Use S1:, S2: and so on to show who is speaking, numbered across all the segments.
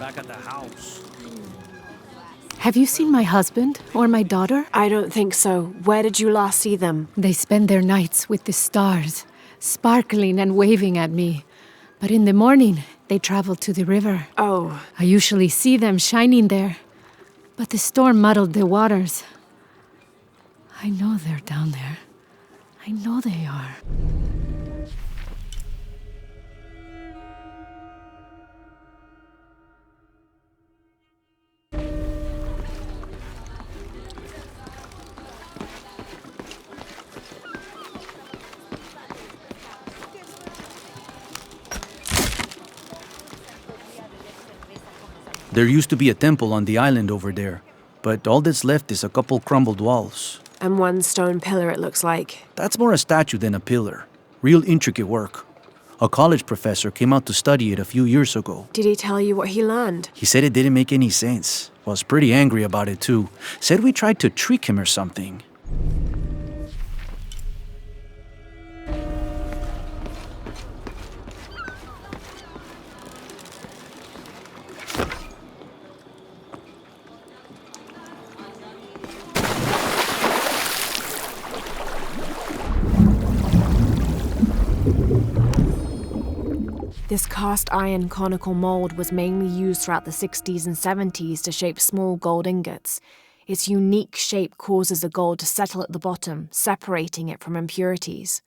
S1: back at the house.
S2: Have you seen my husband or my daughter?
S3: I don't think so. Where did you last see them?
S2: They spend their nights with the stars, sparkling and waving at me. But in the morning, they travel to the river.
S3: Oh.
S2: I usually see them shining there. But the storm muddled the waters. I know they're down there. I know they are.
S1: There used to be a temple on the island over there, but all that's left is a couple crumbled walls.
S3: And one stone pillar, it looks like.
S1: That's more a statue than a pillar. Real intricate work. A college professor came out to study it a few years ago.
S3: Did he tell you what he learned?
S1: He said it didn't make any sense. Was pretty angry about it too. Said we tried to trick him or something.
S3: This cast iron conical mold was mainly used throughout the 60s and 70s to shape small gold ingots. Its unique shape causes the gold to settle at the bottom, separating it from impurities.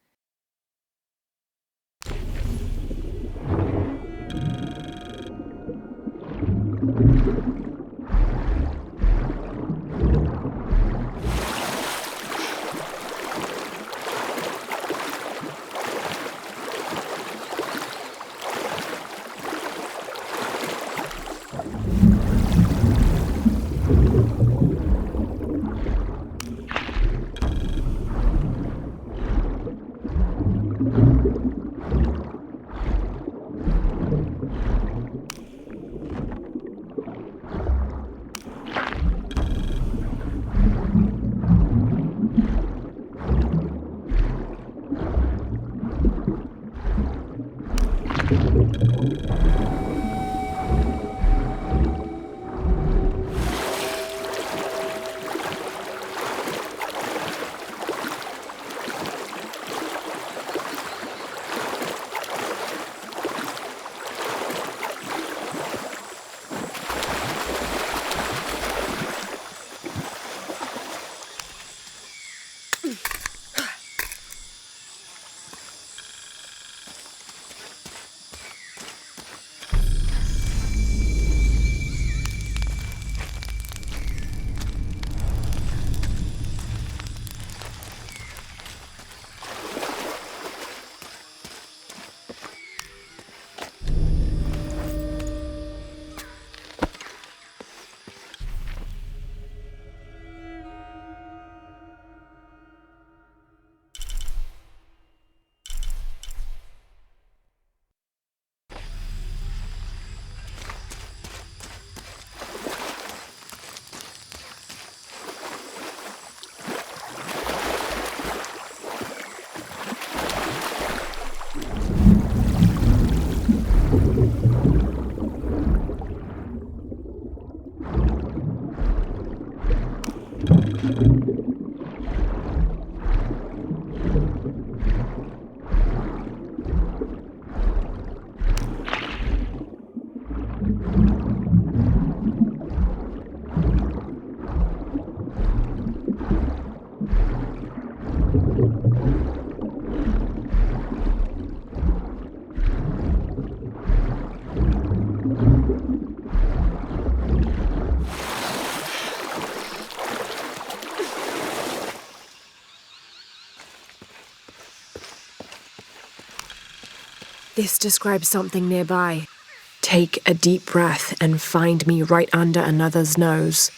S3: This describes something nearby. Take a deep breath and find me right under another's nose.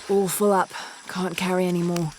S3: All full up. Can't carry any more.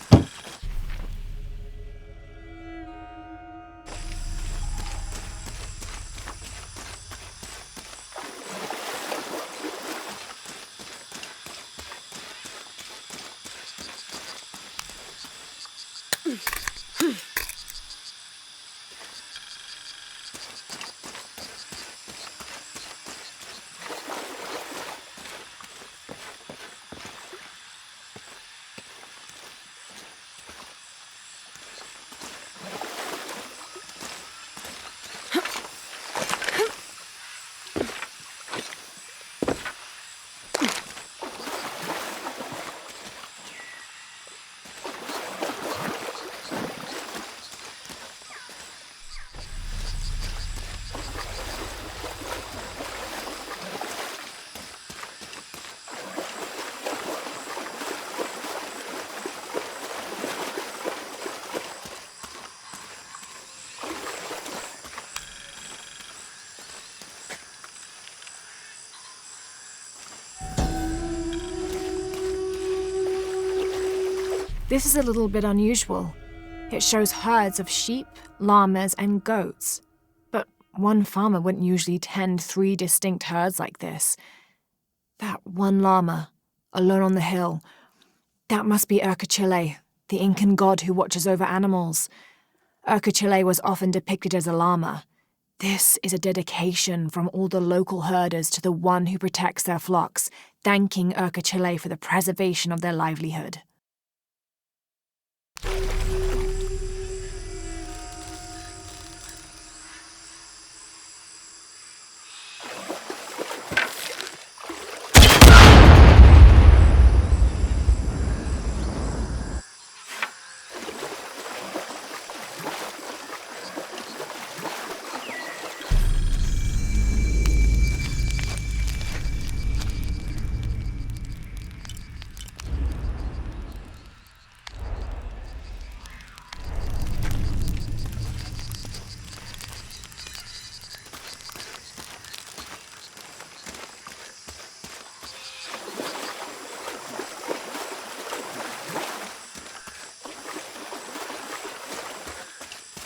S3: This is a little bit unusual. It shows herds of sheep, llamas, and goats. But one farmer wouldn't usually tend 3 distinct herds like this. That one llama, alone on the hill, that must be Ercachile, the Incan god who watches over animals. Ercachile was often depicted as a llama. This is a dedication from all the local herders to the one who protects their flocks, thanking Ercachile for the preservation of their livelihood.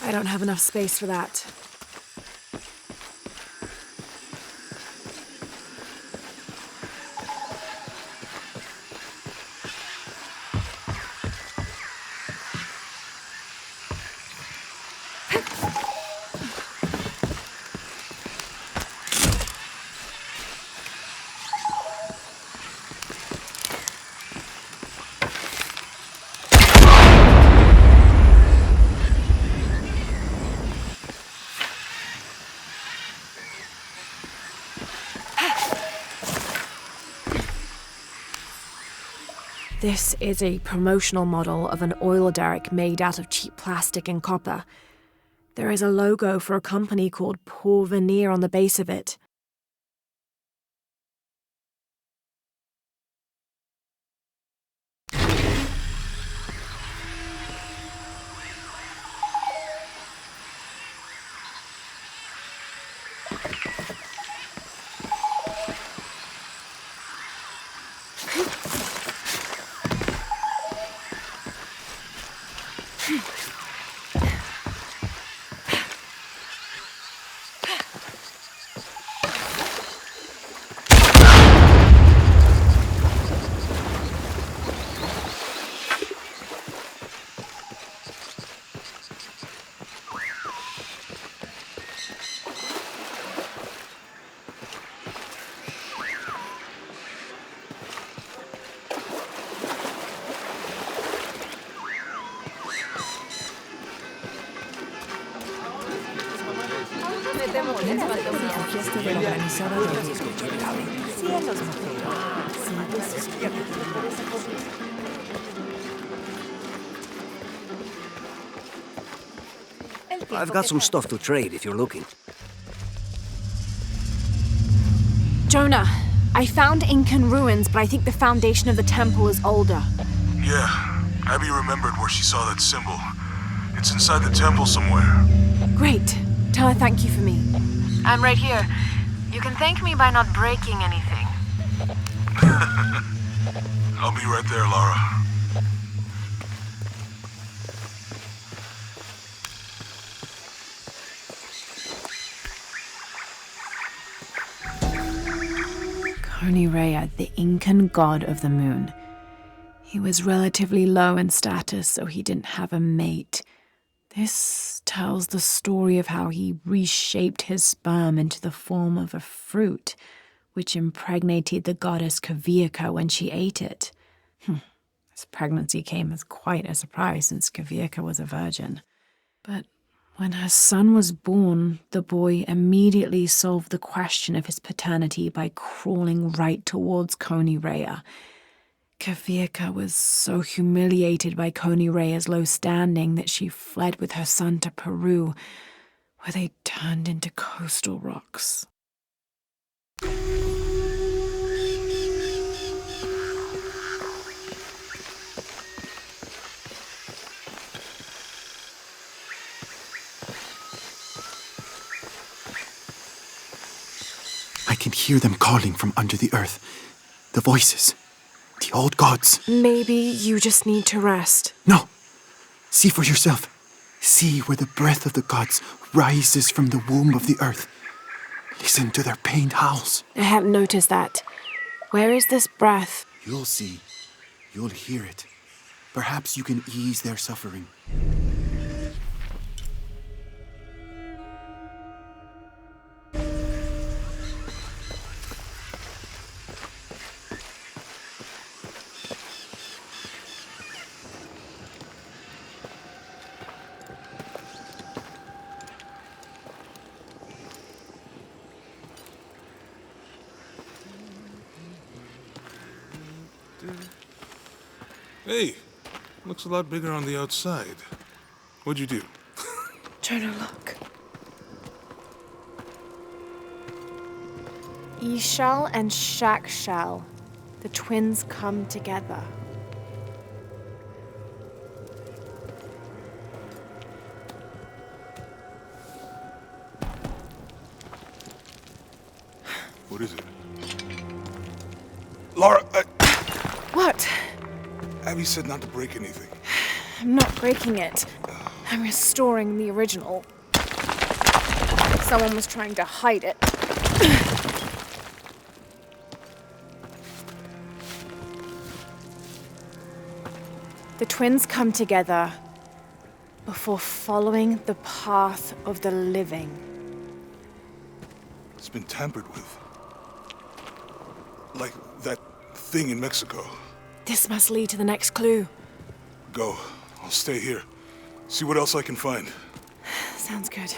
S3: I don't have enough space for that. This is a promotional model of an oil derrick made out of cheap plastic and copper. There is a logo for a company called Porvenir on the base of it.
S4: I've got some stuff to trade if you're looking.
S3: Jonah, I found Incan ruins, but I think the foundation of the temple is older.
S5: Yeah, Abby remembered where she saw that symbol. It's inside the temple somewhere.
S3: Great. Tell her thank you for me.
S6: I'm right here. You can thank me by not breaking anything.
S5: I'll be right there, Lara.
S3: Coney Raya, the Incan god of the moon. He was relatively low in status, so he didn't have a mate. This tells the story of how he reshaped his sperm into the form of a fruit, which impregnated the goddess Kavika when she ate it. His pregnancy came as quite a surprise since Kavika was a virgin. But when her son was born, the boy immediately solved the question of his paternity by crawling right towards Coney Raya. Kavika was so humiliated by Coney Raya's low standing that she fled with her son to Peru, where they turned into coastal rocks.
S7: I can hear them calling from under the earth. The voices. The old gods.
S3: Maybe you just need to rest.
S7: No. See for yourself. See where the breath of the gods rises from the womb of the earth. Listen to their pained howls.
S3: I hadn't noticed that. Where is this breath?
S7: You'll see. You'll hear it. Perhaps you can ease their suffering.
S5: Hey, looks a lot bigger on the outside. What'd you do?
S3: Jonah, look. E-shell and Shack shell. The twins come together.
S5: What is it? Lara,
S3: What?
S5: Abby said not to break anything.
S3: I'm not breaking it. I'm restoring the original. Someone was trying to hide it. The twins come together before following the path of the living.
S5: It's been tampered with. Like that thing in Mexico.
S3: This must lead to the next clue.
S5: Go. I'll stay here. See what else I can find.
S3: Sounds good.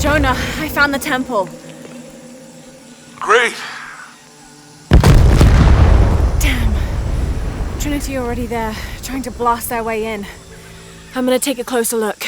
S3: Jonah, I found the temple.
S5: Great!
S3: Damn. Trinity already there, trying to blast their way in. I'm gonna take a closer look.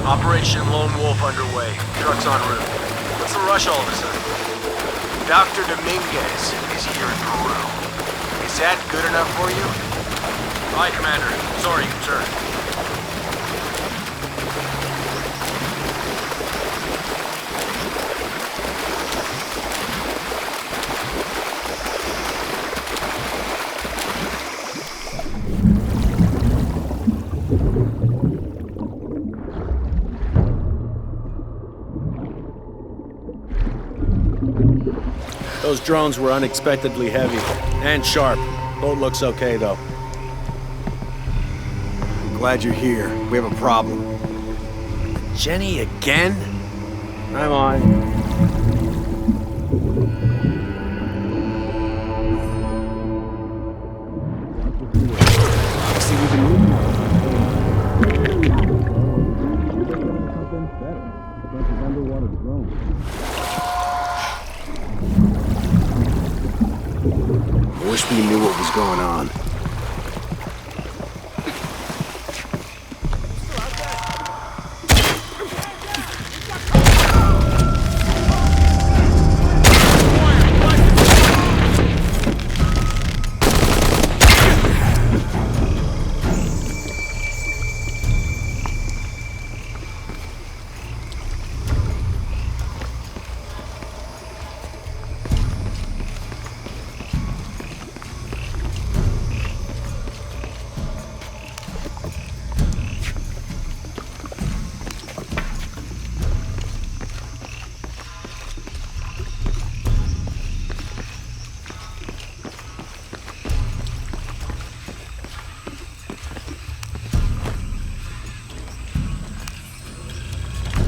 S8: Operation Lone Wolf underway. Trucks en route. What's the rush all of a sudden? Dr. Dominguez is here in Peru. Is that good enough for you? Aye, Commander. Sorry, concern. Those drones were unexpectedly heavy and sharp. Boat looks okay, though.
S9: I'm glad you're here. We have a problem.
S8: Jenny again? I'm on.
S9: I wish we knew what was going on.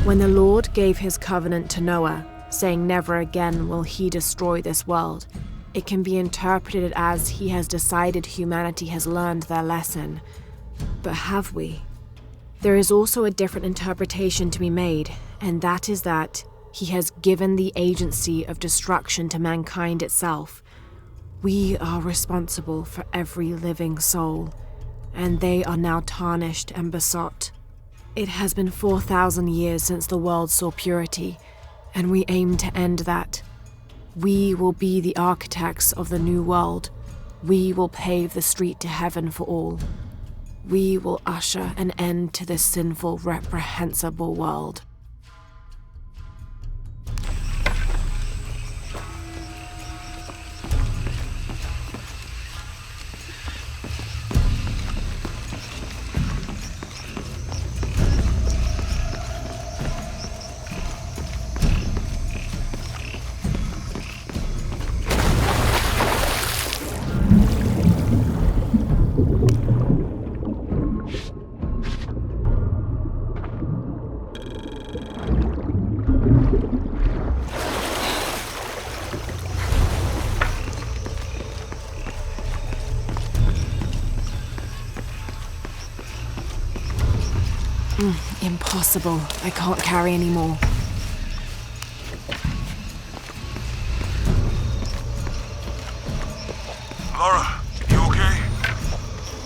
S3: When the Lord gave his covenant to Noah, saying never again will he destroy this world, it can be interpreted as he has decided humanity has learned their lesson. But have we? There is also a different interpretation to be made, and that is that he has given the agency of destruction to mankind itself. We are responsible for every living soul, and they are now tarnished and besought. It has been 4,000 years since the world saw purity, and we aim to end that. We will be the architects of the new world. We will pave the street to heaven for all. We will usher an end to this sinful, reprehensible world. Impossible. I can't carry any more.
S5: Lara, you okay?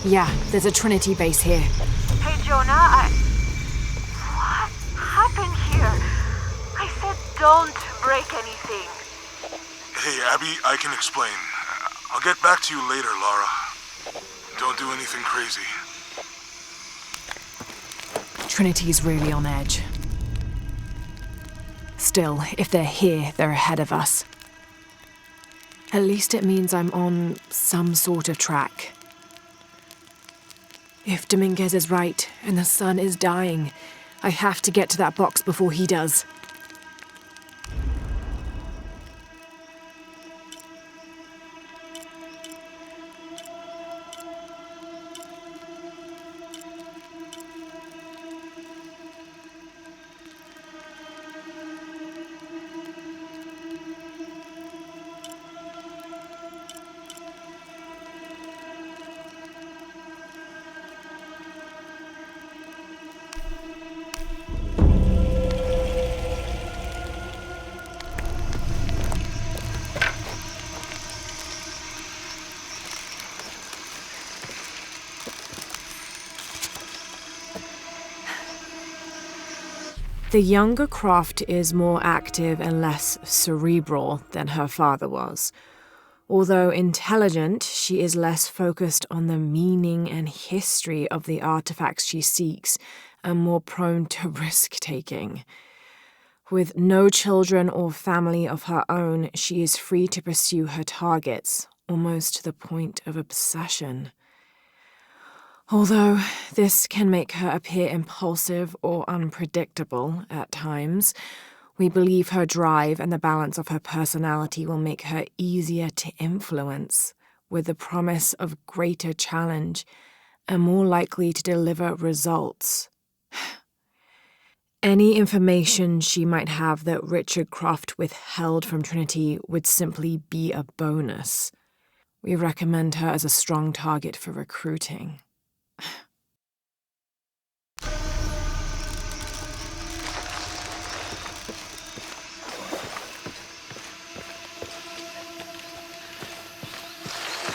S3: Yeah, there's a Trinity base here.
S6: Hey, Jonah, what happened here? I said don't break anything.
S5: Hey, Abby, I can explain. I'll get back to you later, Lara. Don't do anything crazy.
S3: Trinity's really on edge. Still, if they're here, they're ahead of us. At least it means I'm on some sort of track. If Dominguez is right and the sun is dying, I have to get to that box before he does. The younger Croft is more active and less cerebral than her father was. Although intelligent, she is less focused on the meaning and history of the artifacts she seeks and more prone to risk-taking. With no children or family of her own, she is free to pursue her targets, almost to the point of obsession. Although this can make her appear impulsive or unpredictable at times, we believe her drive and the balance of her personality will make her easier to influence, with the promise of greater challenge and more likely to deliver results. Any information she might have that Richard Croft withheld from Trinity would simply be a bonus. We recommend her as a strong target for recruiting.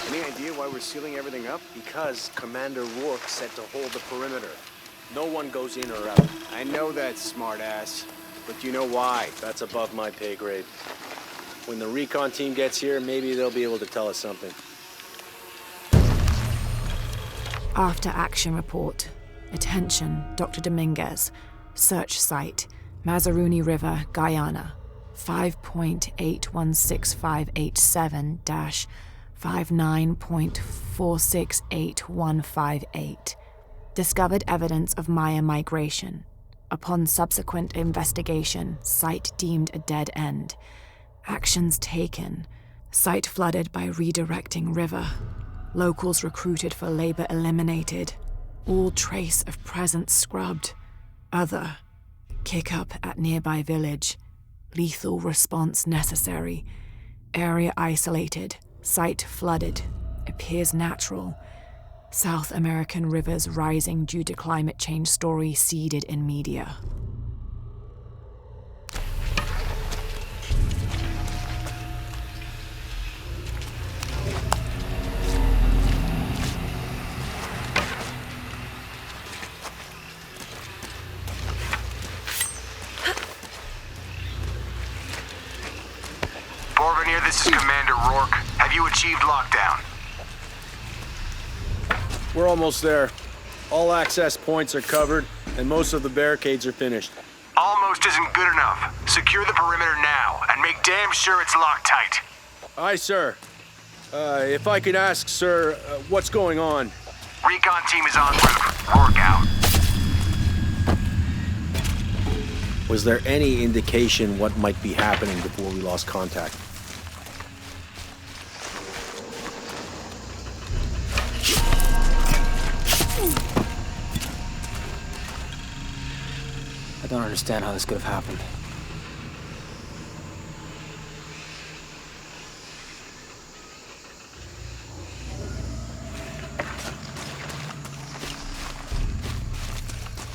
S9: Any idea why we're sealing everything up?
S8: Because Commander Rourke said to hold the perimeter. No one goes in or out.
S9: I know that, smartass. But do you know why?
S8: That's above my pay grade. When the recon team gets here, maybe they'll be able to tell us something.
S3: After action report. Attention, Dr. Dominguez. Search site, Mazaruni River, Guyana. 5.8165887-59.468158. Discovered evidence of Maya migration. Upon subsequent investigation, site deemed a dead end. Actions taken. Site flooded by redirecting river. Locals recruited for labor eliminated. All trace of presence scrubbed. Other. Kick up at nearby village. Lethal response necessary. Area isolated. Site flooded. Appears natural. South American rivers rising due to climate change story seeded in media.
S10: Borvenier, this is Commander Rourke. Have you achieved lockdown?
S8: We're almost there. All access points are covered, and most of the barricades are finished.
S10: Almost isn't good enough. Secure the perimeter now, and make damn sure it's locked tight.
S8: Aye, sir. If I could ask, sir, what's going on?
S10: Recon team is en route. Rourke out.
S8: Was there any indication what might be happening before we lost contact?
S11: I don't understand how this could have happened.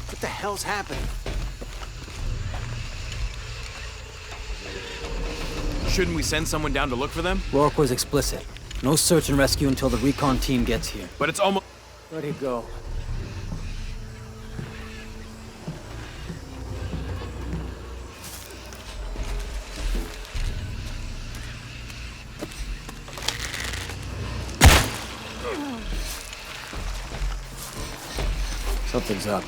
S9: What the hell's happening?
S12: Shouldn't we send someone down to look for them?
S11: Rourke was explicit. No search and rescue until the recon team gets here.
S12: But it's almost...
S11: Where'd he go? Something's up.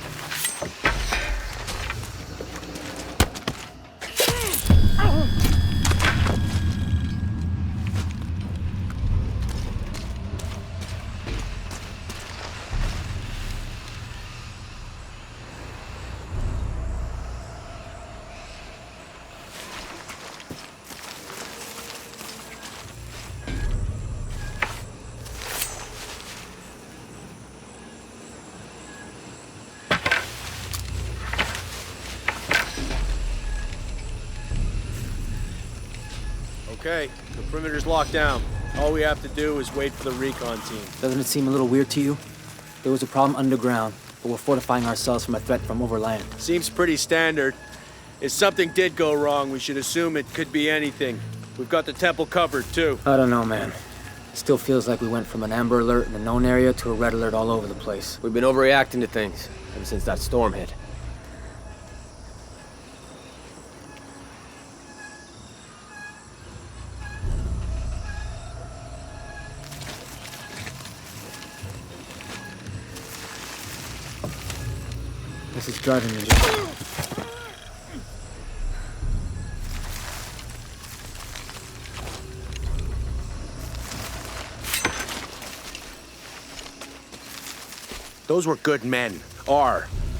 S8: Okay, the perimeter's locked down. All we have to do is wait for the recon team.
S11: Doesn't it seem a little weird to you? There was a problem underground, but we're fortifying ourselves from a threat from overland.
S8: Seems pretty standard. If something did go wrong, we should assume it could be anything. We've got the temple covered, too.
S11: I don't know, man. It still feels like we went from an amber alert in a known area to a red alert all over the place.
S13: We've been overreacting to things ever since that storm hit.
S11: This is driving me.
S8: Those were good men.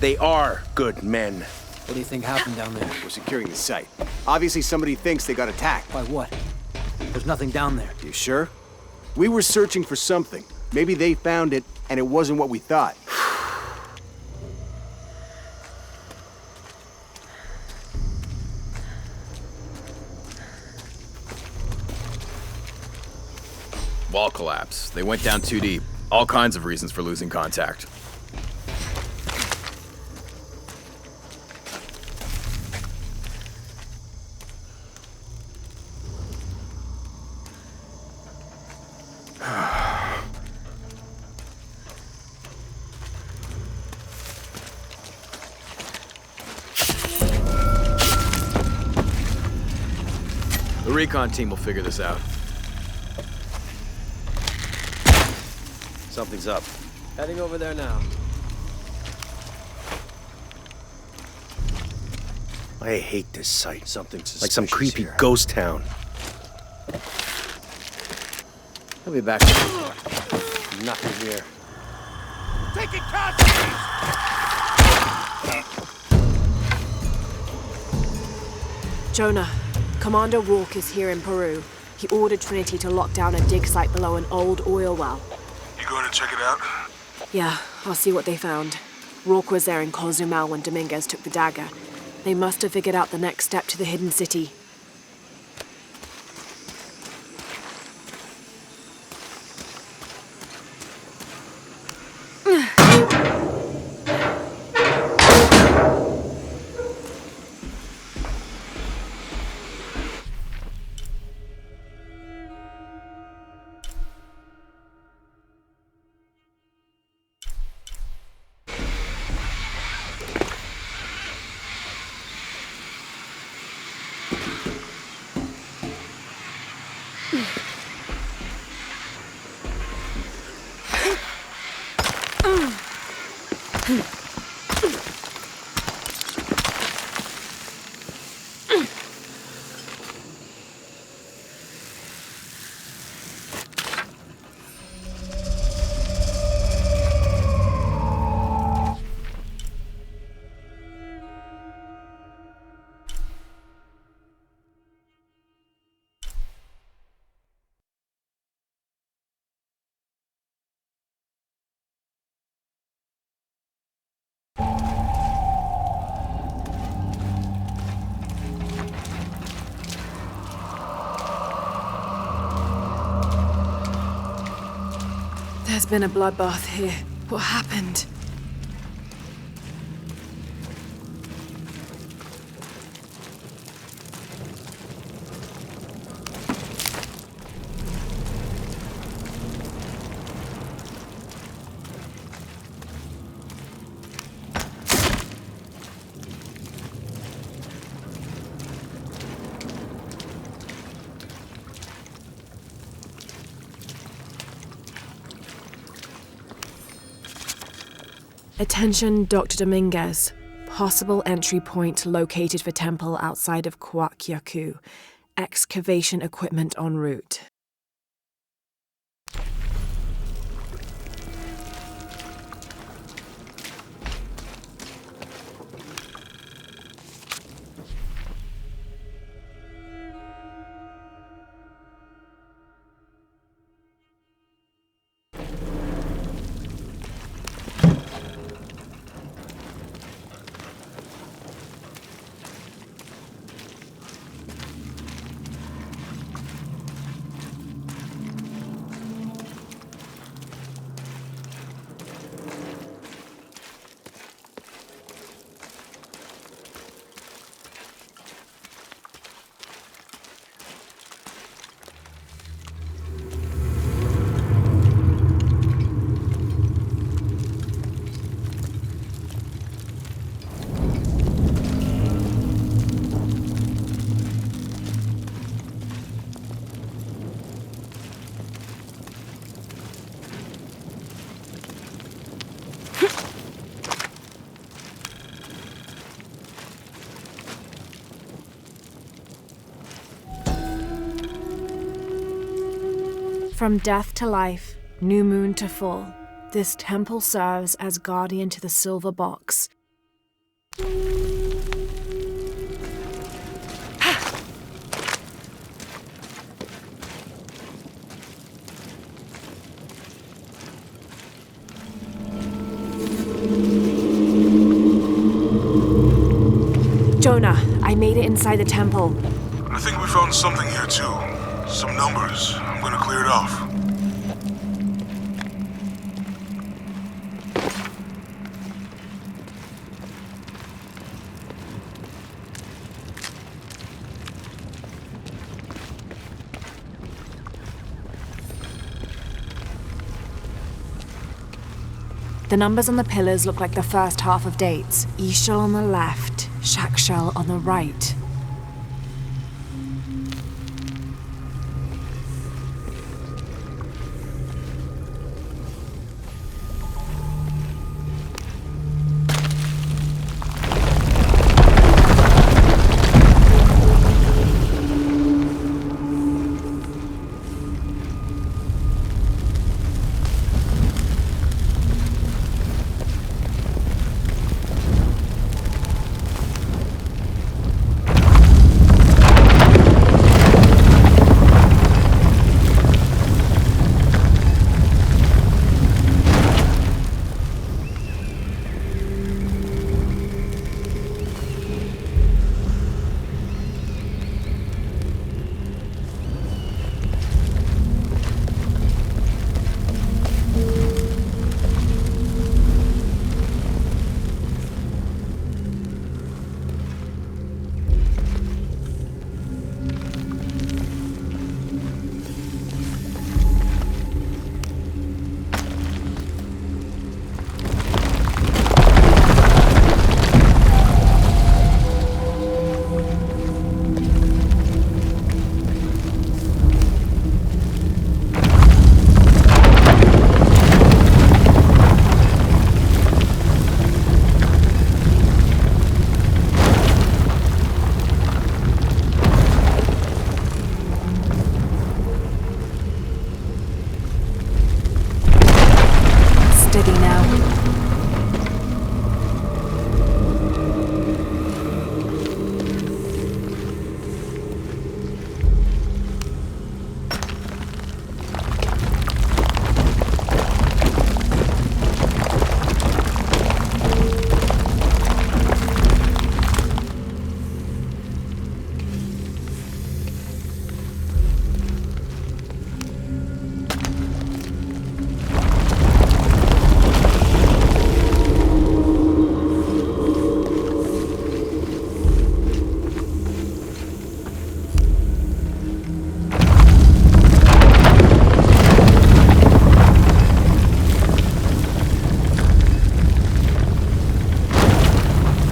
S8: They are good men.
S11: What do you think happened down there?
S9: We're securing the site. Obviously somebody thinks they got attacked.
S11: By what? There's nothing down there.
S9: You sure? We were searching for something. Maybe they found it, and it wasn't what we thought.
S12: Wall collapse. They went down too deep. All kinds of reasons for losing contact. The recon team will figure this out.
S8: Something's up.
S13: Heading over there now.
S8: I hate this site. Something
S13: Like some creepy
S8: here. Ghost town.
S13: I'll be back.
S8: Nothing here.
S10: Taking casualties!
S3: Jonah, Commander Rourke is here in Peru. He ordered Trinity to lock down a dig site below an old oil well.
S5: You going to check it out?
S3: Yeah, I'll see what they found. Rourke was there in Cozumel when Dominguez took the dagger. They must have figured out the next step to the hidden city. There's been a bloodbath here. What happened? Attention, Dr. Dominguez. Possible entry point located for temple outside of Coaquiacu. Excavation equipment en route. From death to life, new moon to full, this temple serves as guardian to the silver box. Jonah, I made it inside the temple.
S5: I think we found something here too. Some numbers. I'm gonna clear it off.
S3: The numbers on the pillars look like the first half of dates. Ishal on the left, Shakshal on the right.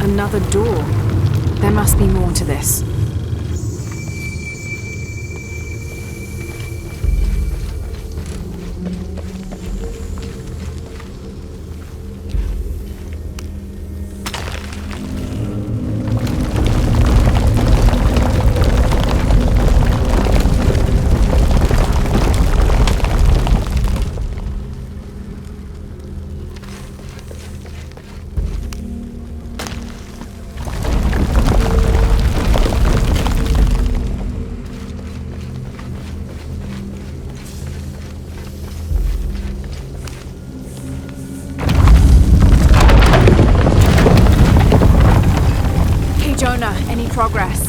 S3: Another door. There must be more to this. Any progress?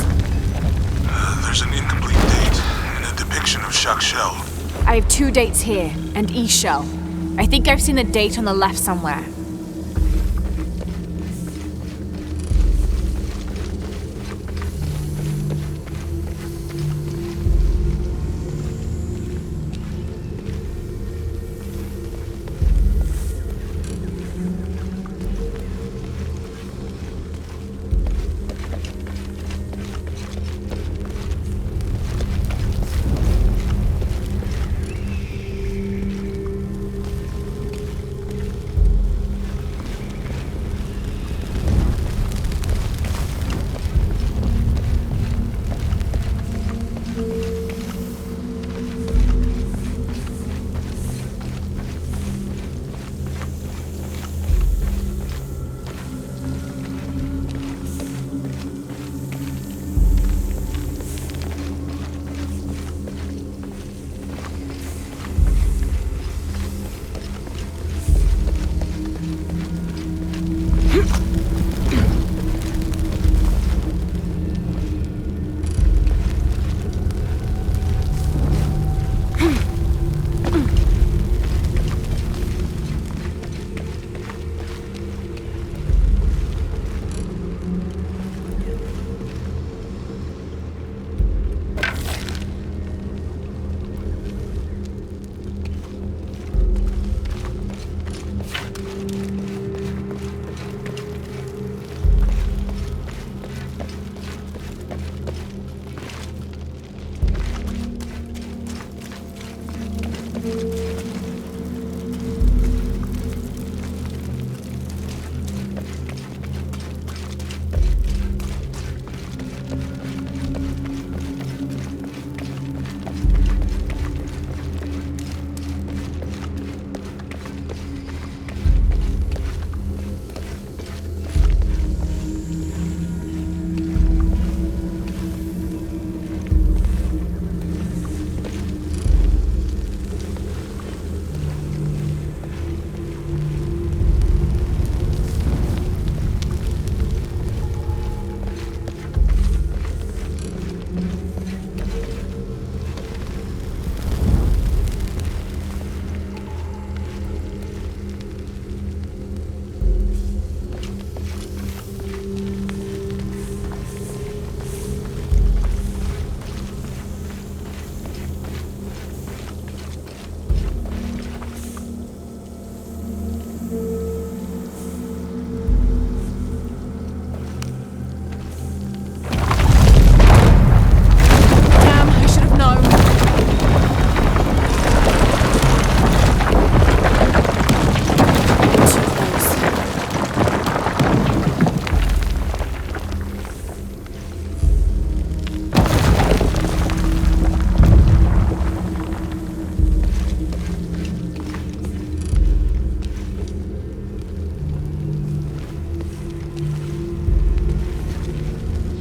S5: There's an incomplete date and a depiction of Shakshal.
S3: I have 2 dates here, and Ishal. I think I've seen the date on the left somewhere.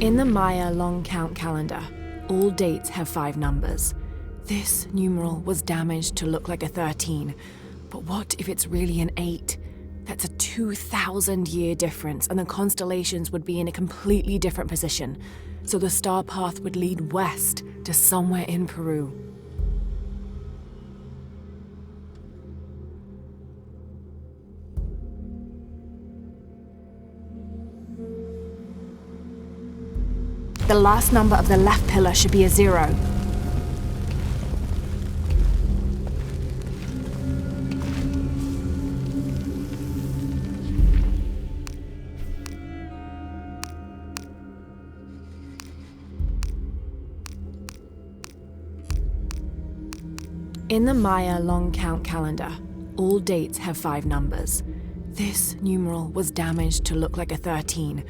S3: In the Maya long count calendar, all dates have 5 numbers. This numeral was damaged to look like a 13, but what if it's really an 8? That's a 2,000-year difference, and the constellations would be in a completely different position. So the star path would lead west to somewhere in Peru. The last number of the left pillar should be a 0. In the Maya long count calendar, all dates have 5 numbers. This numeral was damaged to look like a 13,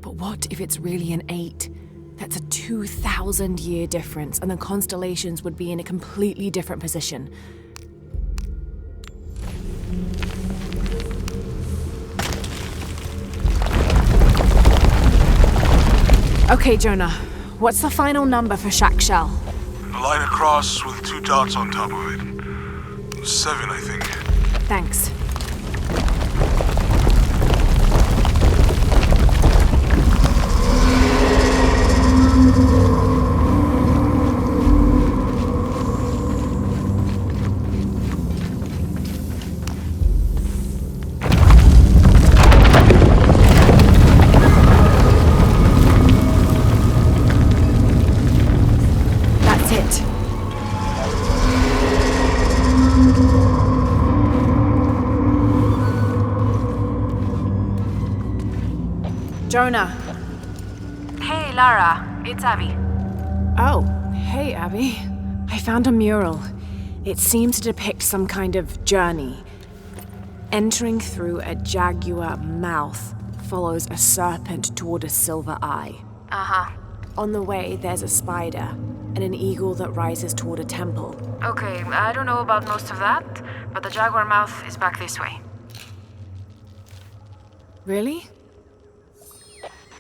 S3: but what if it's really an 8? That's a 2,000-year difference, and the constellations would be in a completely different position. Okay, Jonah, what's the final number for Shack Shell?
S5: A line across with 2 dots on top of it. 7, I think.
S3: Thanks. Jonah.
S6: Hey, Lara. It's Abby.
S3: Oh, hey, Abby. I found a mural. It seems to depict some kind of journey. Entering through a jaguar mouth follows a serpent toward a silver eye.
S6: Uh-huh.
S3: On the way, there's a spider and an eagle that rises toward a temple.
S6: Okay, I don't know about most of that, but the jaguar mouth is back this way.
S3: Really?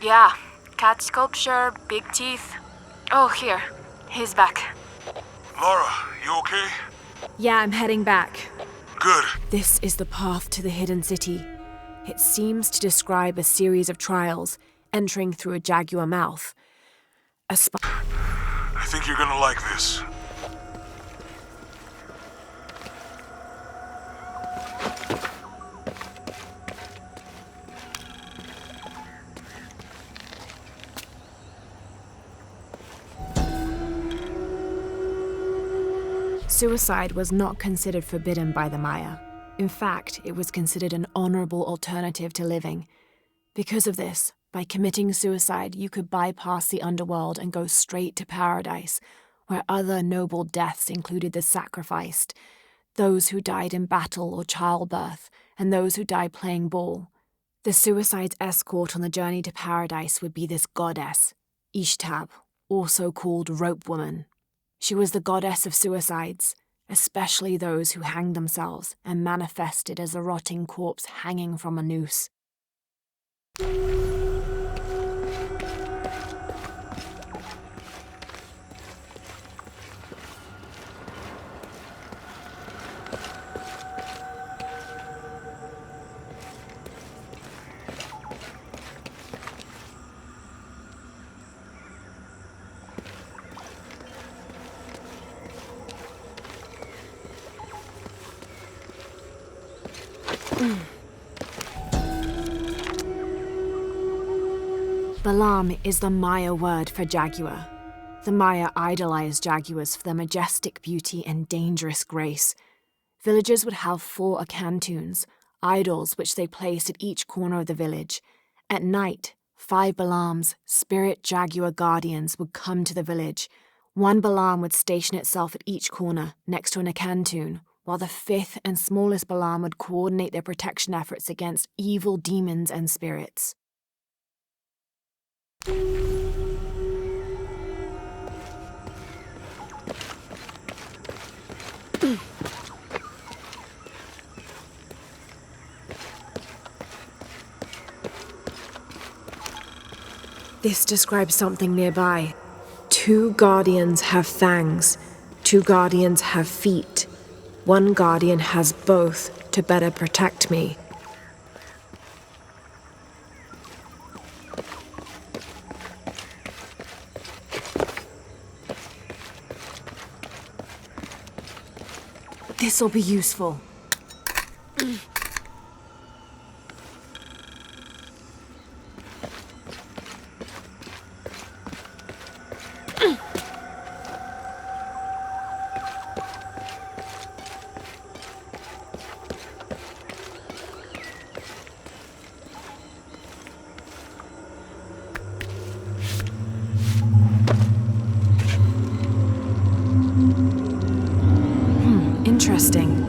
S6: Yeah, cat sculpture, big teeth. Oh, here. He's back.
S5: Lara, you okay?
S3: Yeah, I'm heading back.
S5: Good.
S3: This is the path to the hidden city. It seems to describe a series of trials entering through a jaguar mouth.
S5: I think you're gonna like this.
S3: Suicide was not considered forbidden by the Maya. In fact, it was considered an honorable alternative to living. Because of this, by committing suicide, you could bypass the underworld and go straight to paradise, where other noble deaths included the sacrificed, those who died in battle or childbirth, and those who died playing ball. The suicide's escort on the journey to paradise would be this goddess, Ishtab, also called Rope Woman. She was the goddess of suicides, especially those who hanged themselves and manifested as a rotting corpse hanging from a noose. Balam is the Maya word for jaguar. The Maya idolized jaguars for their majestic beauty and dangerous grace. Villagers would have 4 akantuns, idols which they placed at each corner of the village. At night, 5 Balams, spirit jaguar guardians, would come to the village. 1 Balam would station itself at each corner, next to an akantun, while the 5th and smallest Balam would coordinate their protection efforts against evil demons and spirits. This describes something nearby. 2 guardians have fangs. 2 guardians have feet. 1 guardian has both to better protect me. This'll be useful. Interesting.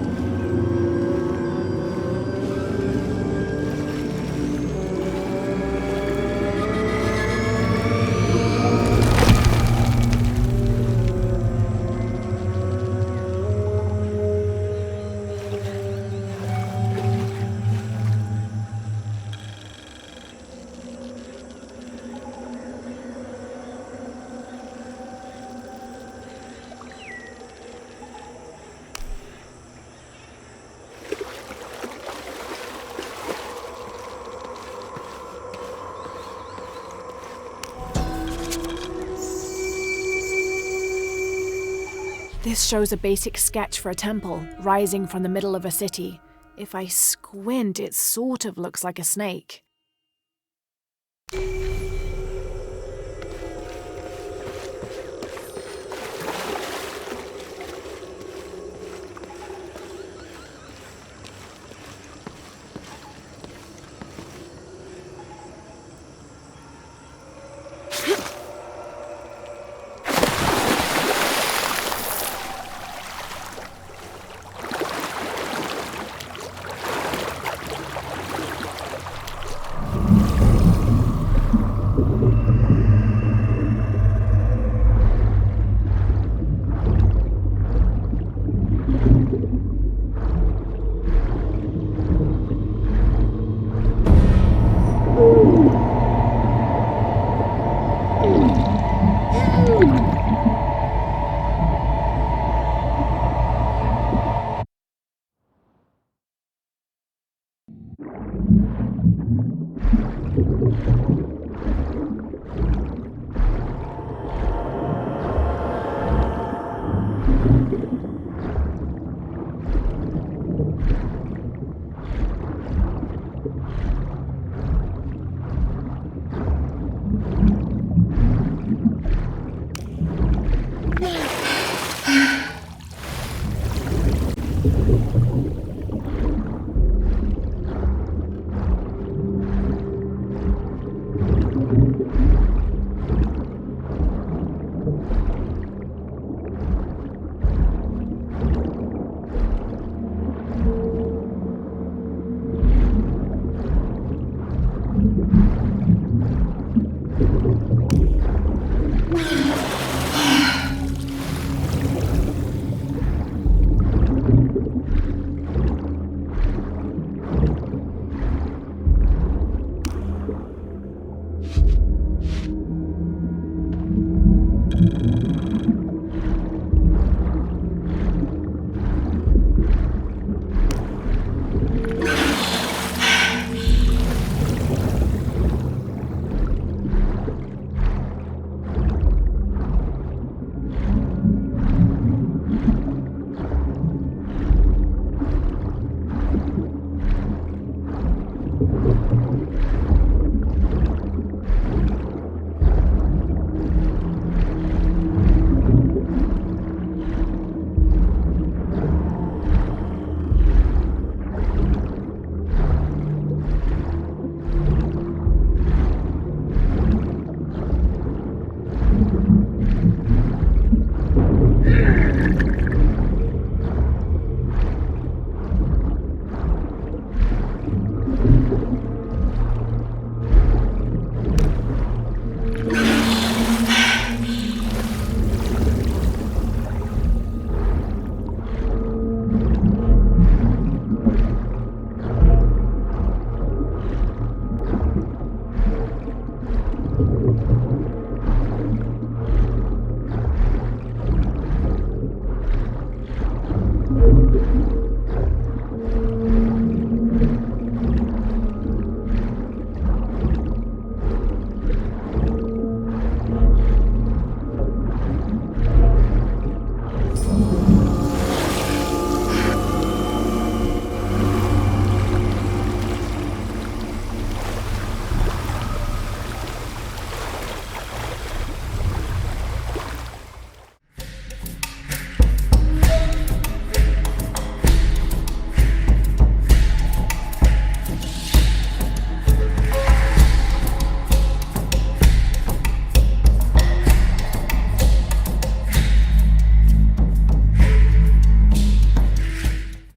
S3: This shows a basic sketch for a temple rising from the middle of a city. If I squint, it sort of looks like a snake.